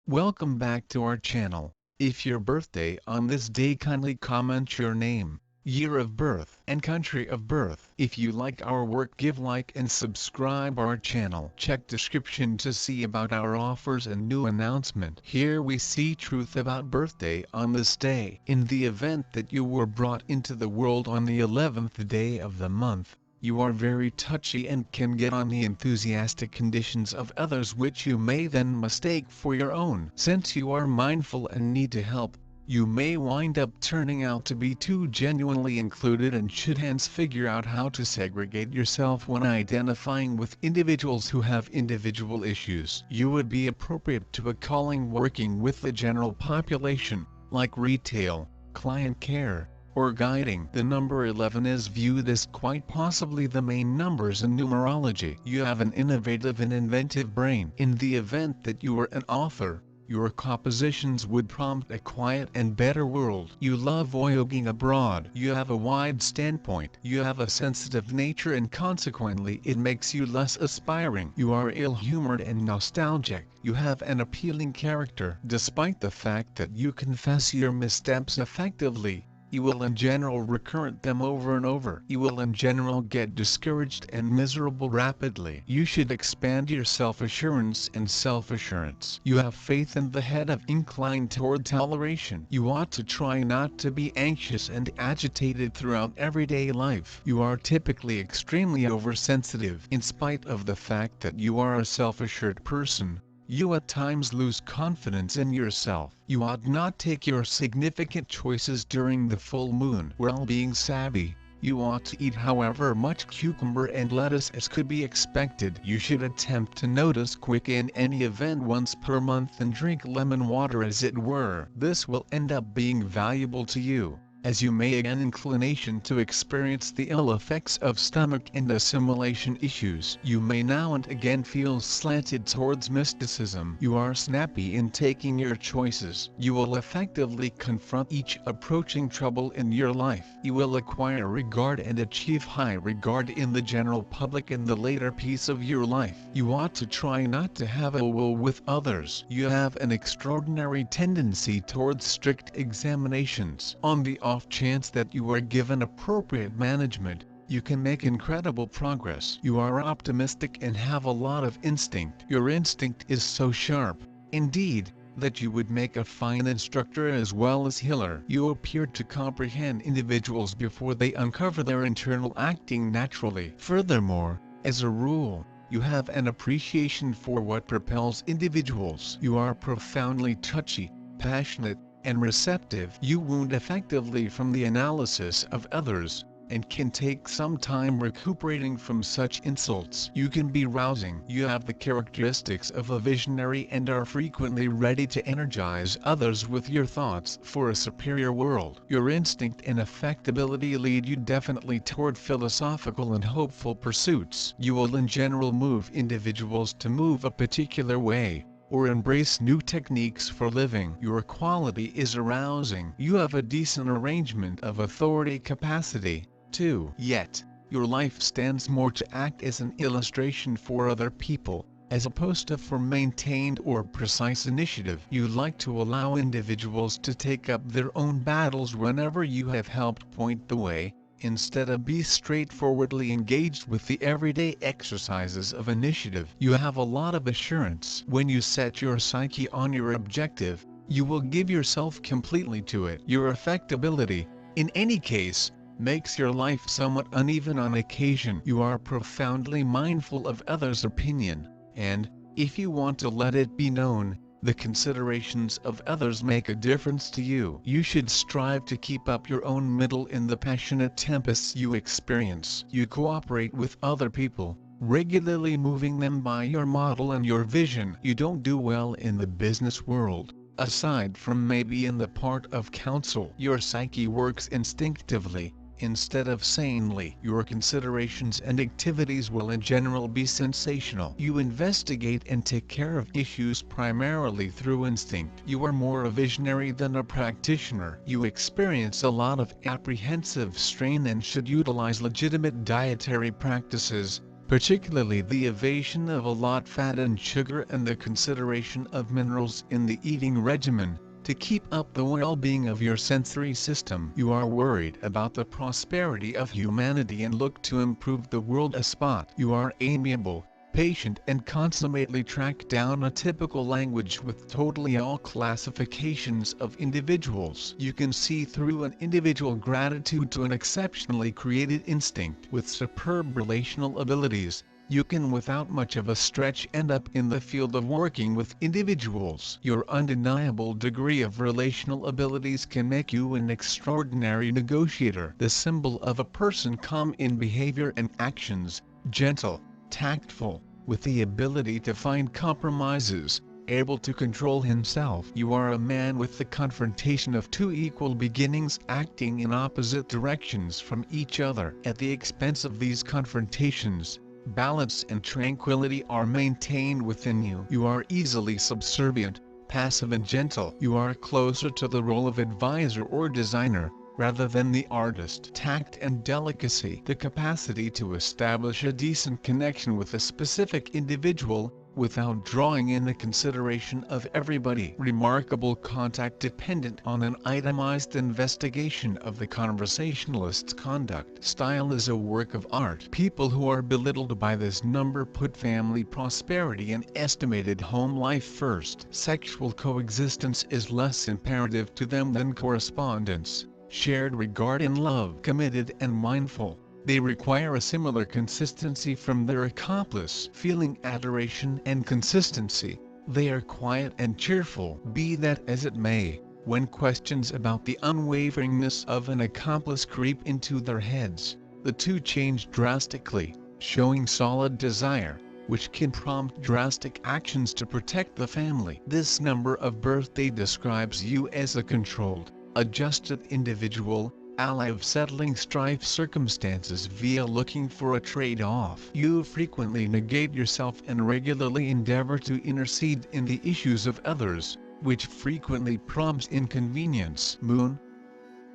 Welcome back to our channel. If your birthday on this day, kindly comment your name, year of birth and country of birth. If you like our work, give like and subscribe our channel. Check description to see about our offers and new announcement. Here we see truth about birthday on this day. In the event that you were brought into the world on the 11th day of the month, you are very touchy and can get on the enthusiastic conditions of others, which you may then mistake for your own. Since you are mindful and need to help, you may wind up turning out to be too genuinely included and should hence figure out how to segregate yourself when identifying with individuals who have individual issues. You would be appropriate to a calling working with the general population, like retail, client care, or guiding. The number 11 is viewed as quite possibly the main numbers in numerology. You have an innovative and inventive brain. In the event that you are an author, your compositions would prompt a quiet and better world. You love voyaging abroad. You have a wide standpoint. You have a sensitive nature, and consequently it makes you less aspiring. You are ill-humored and nostalgic. You have an appealing character. Despite the fact that you confess your missteps effectively, you will in general recurrent them over and over. You will in general get discouraged and miserable rapidly. You should expand your self-assurance and self-assurance. You have faith in the head of inclined toward toleration. You ought to try not to be anxious and agitated throughout everyday life. You are typically extremely oversensitive. In spite of the fact that you are a self-assured person, you at times lose confidence in yourself. You ought not take your significant choices during the full moon. While being savvy, you ought to eat however much cucumber and lettuce as could be expected. You should attempt to notice quick in any event once per month and drink lemon water as it were. This will end up being valuable to you, as you may an inclination to experience the ill effects of stomach and assimilation issues. You may now and again feel slanted towards mysticism. You are snappy in taking your choices. You will effectively confront each approaching trouble in your life. You will acquire regard and achieve high regard in the general public in the later piece of your life. You ought to try not to have ill will with others. You have an extraordinary tendency towards strict examinations. On the off chance that you are given appropriate management, you can make incredible progress. You are optimistic and have a lot of instinct. Your instinct is so sharp, indeed, that you would make a fine instructor as well as healer. You appear to comprehend individuals before they uncover their internal acting naturally. Furthermore, as a rule, you have an appreciation for what propels individuals. You are profoundly touchy, passionate, and receptive. You wound effectively from the analysis of others, and can take some time recuperating from such insults. You can be rousing. You have the characteristics of a visionary and are frequently ready to energize others with your thoughts for a superior world. Your instinct and affectability lead you definitely toward philosophical and hopeful pursuits. You will in general move individuals to move a particular way, or embrace new techniques for living. Your quality is arousing. You have a decent arrangement of authority capacity, too. Yet, your life stands more to act as an illustration for other people, as opposed to for maintained or precise initiative. You like to allow individuals to take up their own battles whenever you have helped point the way, instead of be straightforwardly engaged with the everyday exercises of initiative. You have a lot of assurance. When you set your psyche on your objective, you will give yourself completely to it. Your affectability, in any case, makes your life somewhat uneven on occasion. You are profoundly mindful of others' opinion, and, if you want to let it be known, the considerations of others make a difference to you. You should strive to keep up your own middle in the passionate tempests you experience. You cooperate with other people, regularly moving them by your model and your vision. You don't do well in the business world, aside from maybe in the part of counsel. Your psyche works instinctively, instead of sanely. Your considerations and activities will in general be sensational. You investigate and take care of issues primarily through instinct. You are more a visionary than a practitioner. You experience a lot of apprehensive strain and should utilize legitimate dietary practices, particularly the evasion of a lot fat and sugar and the consideration of minerals in the eating regimen, to keep up the well-being of your sensory system. You are worried about the prosperity of humanity and look to improve the world a spot. You are amiable, patient and consummately track down a typical language with totally all classifications of individuals. You can see through an individual gratitude to an exceptionally created instinct. With superb relational abilities, you can without much of a stretch end up in the field of working with individuals. Your undeniable degree of relational abilities can make you an extraordinary negotiator. The symbol of a person calm in behavior and actions, gentle, tactful, with the ability to find compromises, able to control himself. You are a man with the confrontation of two equal beginnings acting in opposite directions from each other. At the expense of these confrontations, balance and tranquility are maintained within you. You are easily subservient, passive and gentle. You are closer to the role of advisor or designer, rather than the artist. Tact and delicacy, the capacity to establish a decent connection with a specific individual, without drawing in the consideration of everybody. Remarkable contact dependent on an itemized investigation of the conversationalist's conduct. Style is a work of art. People who are belittled by this number put family prosperity and estimated home life first. Sexual coexistence is less imperative to them than correspondence, shared regard and love. Committed and mindful, they require a similar consistency from their accomplice. Feeling adoration and consistency, they are quiet and cheerful. Be that as it may, when questions about the unwaveringness of an accomplice creep into their heads, the two change drastically, showing solid desire, which can prompt drastic actions to protect the family. This number of birthday describes you as a controlled, adjusted individual, ally of settling strife circumstances via looking for a trade-off. You frequently negate yourself and regularly endeavor to intercede in the issues of others, which frequently prompts inconvenience. Moon.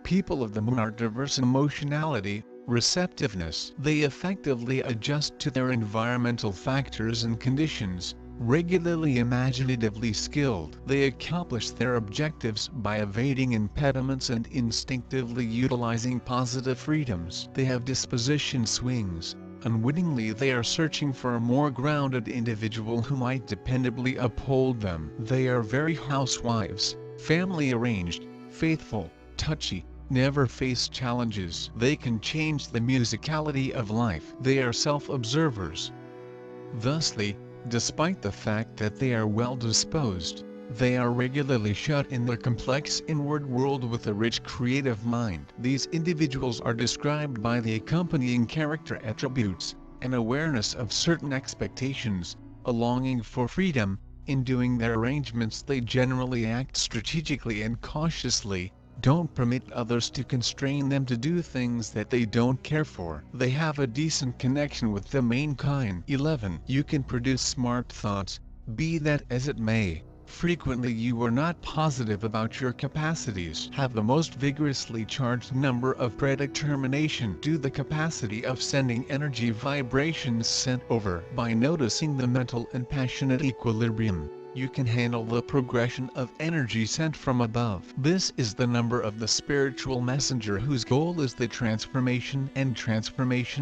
People of the moon are diverse in emotionality, receptiveness. They effectively adjust to their environmental factors and conditions, regularly imaginatively skilled. They accomplish their objectives by evading impediments and instinctively utilizing positive freedoms. They have disposition swings. Unwittingly they are searching for a more grounded individual who might dependably uphold them. They are very housewives, family arranged, faithful, touchy, never face challenges. They can change the musicality of life. They are self-observers. Thusly, despite the fact that they are well-disposed, they are regularly shut in their complex inward world with a rich creative mind. These individuals are described by the accompanying character attributes: an awareness of certain expectations, a longing for freedom. In doing their arrangements they generally act strategically and cautiously, don't permit others to constrain them to do things that they don't care for. They have a decent connection with the mankind. 11. You can produce smart thoughts, be that as it may. Frequently you are not positive about your capacities. Have the most vigorously charged number of predetermination due the capacity of sending energy vibrations sent over. By noticing the mental and passionate equilibrium, you can handle the progression of energy sent from above. This is the number of the spiritual messenger whose goal is the transformation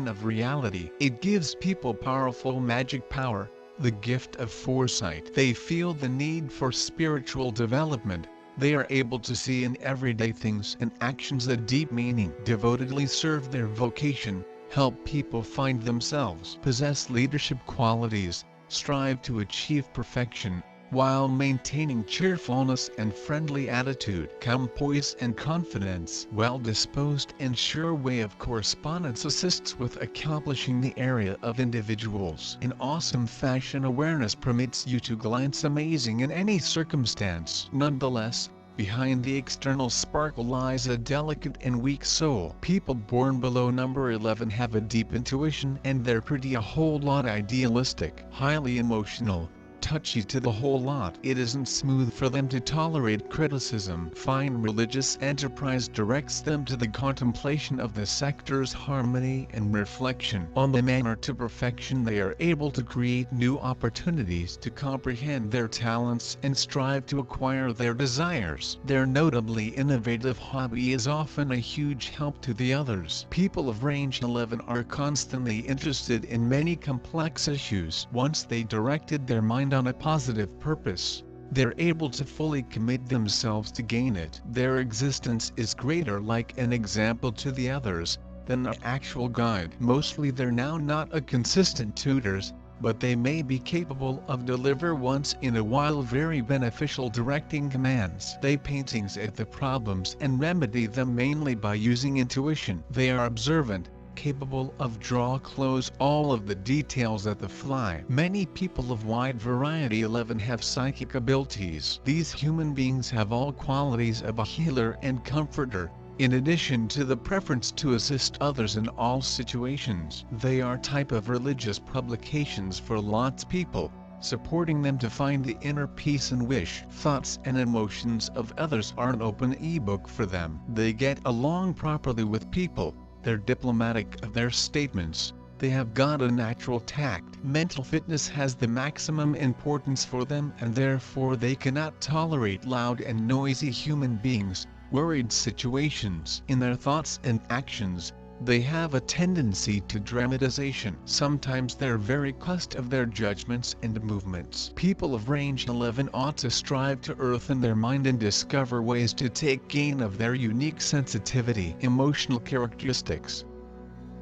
of reality. It gives people powerful magic power, the gift of foresight. They feel the need for spiritual development. They are able to see in everyday things and actions a deep meaning. Devotedly serve their vocation, help people find themselves. Possess leadership qualities, strive to achieve perfection, while maintaining cheerfulness and friendly attitude. Poise and confidence. Well-disposed and sure way of correspondence assists with accomplishing the area of individuals. In awesome fashion awareness permits you to glance amazing in any circumstance. Nonetheless, behind the external sparkle lies a delicate and weak soul. People born below number 11 have a deep intuition and they're pretty a whole lot idealistic, highly emotional, touchy to the whole lot. It isn't smooth for them to tolerate criticism. Fine religious enterprise directs them to the contemplation of the sector's harmony and reflection on the manner to perfection they are able to create new opportunities to comprehend their talents and strive to acquire their desires. Their notably innovative hobby is often a huge help to the others. People of range 11 are constantly interested in many complex issues. Once they directed their mind on a positive purpose, they're able to fully commit themselves to gain it. Their existence is greater like an example to the others than an actual guide. Mostly they're now not a consistent tutors, but they may be capable of deliver once in a while very beneficial directing commands. They paintings at the problems and remedy them mainly by using intuition. They are observant, capable of draw close all of the details at the fly. Many people of wide variety 11 have psychic abilities. These human beings have all qualities of a healer and comforter. In addition to the preference to assist others in all situations, they are type of religious publications for lots people, supporting them to find the inner peace and wish. Thoughts and emotions of others are an open ebook for them. They get along properly with people, they're diplomatic of their statements, they have got a natural tact. Mental fitness has the maximum importance for them and therefore they cannot tolerate loud and noisy human beings. Worried situations. In their thoughts and actions, they have a tendency to dramatization. Sometimes they're very cautious of their judgments and movements. People of range 11 ought to strive to earthen their mind and discover ways to take gain of their unique sensitivity. Emotional characteristics.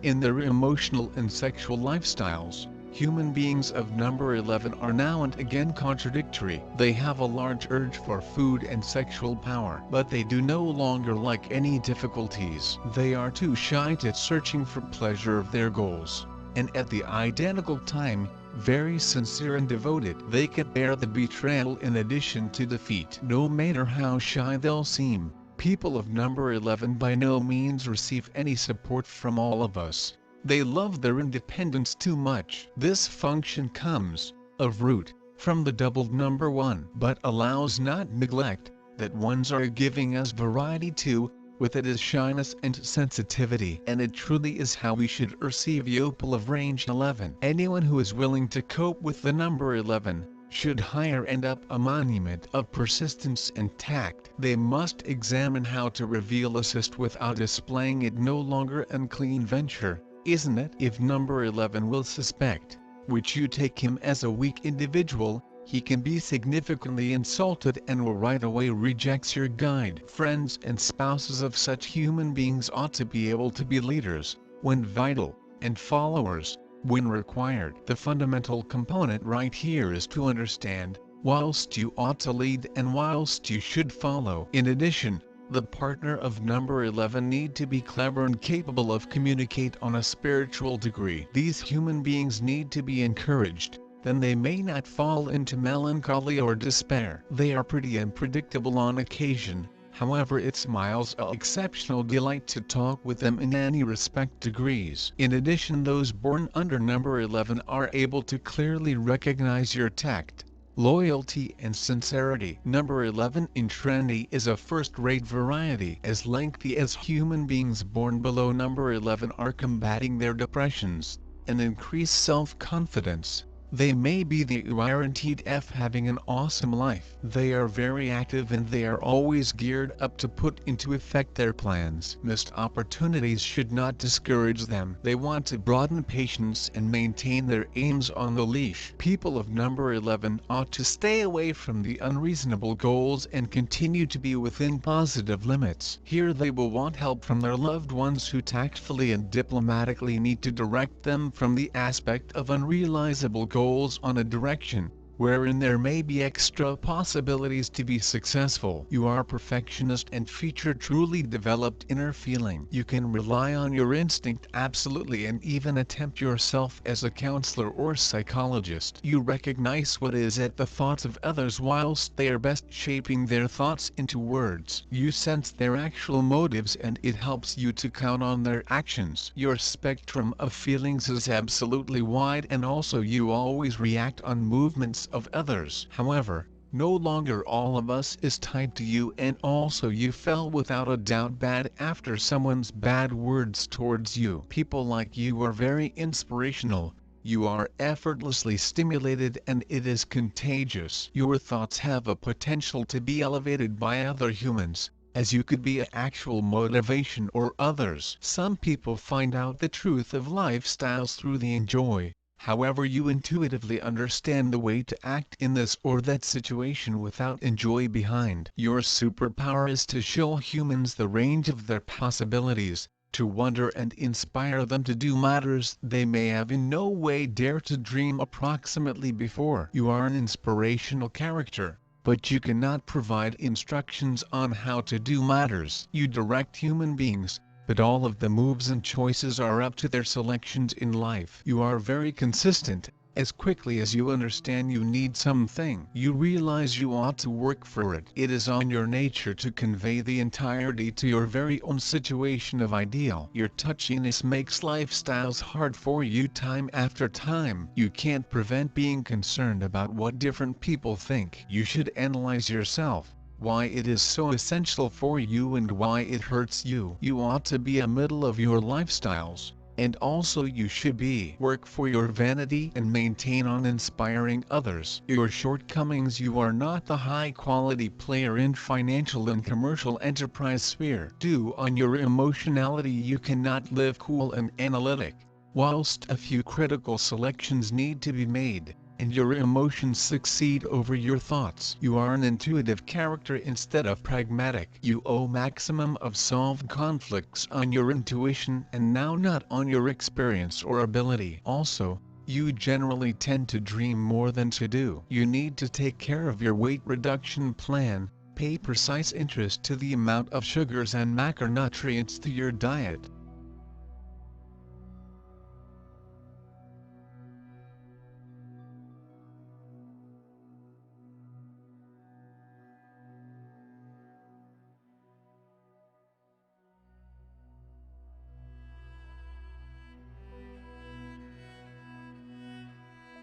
In their emotional and sexual lifestyles, human beings of number 11 are now and again contradictory. They have a large urge for food and sexual power, but they do no longer like any difficulties. They are too shy to searching for pleasure of their goals, and at the identical time, very sincere and devoted. They can bear the betrayal in addition to defeat. No matter how shy they'll seem, people of number 11 by no means receive any support from all of us. They love their independence too much. This function comes, of root, from the doubled number 1, but allows not neglect, that ones are giving us variety too, with it is shyness and sensitivity. And it truly is how we should perceive people of range 11. Anyone who is willing to cope with the number 11, should hire and up a monument of persistence and tact. They must examine how to reveal assist without displaying it no longer unclean venture. Isn't it? If number 11 will suspect, which you take him as a weak individual, he can be significantly insulted and will right away rejects your guide. Friends and spouses of such human beings ought to be able to be leaders, when vital, and followers, when required. The fundamental component right here is to understand, whilst you ought to lead and whilst you should follow. In addition, the partner of number 11 need to be clever and capable of communicate on a spiritual degree. These human beings need to be encouraged, then they may not fall into melancholy or despair. They are pretty unpredictable on occasion, however it smiles a exceptional delight to talk with them in any respect degrees. In addition, those born under number 11 are able to clearly recognize your tact, loyalty and sincerity. Number 11 in trendy is a first-rate variety. As lengthy as human beings born below number 11 are combating their depressions, and increase self-confidence. They may be the guaranteed F having an awesome life. They are very active and they are always geared up to put into effect their plans. Missed opportunities should not discourage them. They want to broaden patience and maintain their aims on the leash. People of number 11 ought to stay away from the unreasonable goals and continue to be within positive limits. Here they will want help from their loved ones who tactfully and diplomatically need to direct them from the aspect of unrealizable goals on a direction wherein there may be extra possibilities to be successful. You are perfectionist and feature truly developed inner feeling. You can rely on your instinct absolutely and even attempt yourself as a counselor or psychologist. You recognize what is at the thoughts of others whilst they are best shaping their thoughts into words. You sense their actual motives and it helps you to count on their actions. Your spectrum of feelings is absolutely wide and also you always react on movements of others. However, no longer all of us is tied to you, and also you felt without a doubt bad after someone's bad words towards you. People like you are very inspirational. You are effortlessly stimulated and it is contagious. Your thoughts have a potential to be elevated by other humans, as you could be an actual motivation or others. Some people find out the truth of lifestyles through the enjoy. However, you intuitively understand the way to act in this or that situation without enjoy behind. Your superpower is to show humans the range of their possibilities, to wonder and inspire them to do matters they may have in no way dared to dream approximately before. You are an inspirational character, but you cannot provide instructions on how to do matters. You direct human beings, but all of the moves and choices are up to their selections in life. You are very consistent. As quickly as you understand you need something, you realize you ought to work for it. It is on your nature to convey the entirety to your very own situation of ideal. Your touchiness makes lifestyles hard for you time after time. You can't prevent being concerned about what different people think. You should analyze yourself, why it is so essential for you and why it hurts you. You ought to be a middle of your lifestyles, and also you should work for your vanity and maintain on inspiring others. Your shortcomings: you are not the high quality player in financial and commercial enterprise sphere. Due on your emotionality, you cannot live cool and analytic, whilst a few critical selections need to be made, and your emotions succeed over your thoughts. You are an intuitive character instead of pragmatic. You owe maximum of solved conflicts on your intuition and now not on your experience or ability. Also, you generally tend to dream more than to do. You need to take care of your weight reduction plan. Pay precise interest to the amount of sugars and macronutrients to your diet.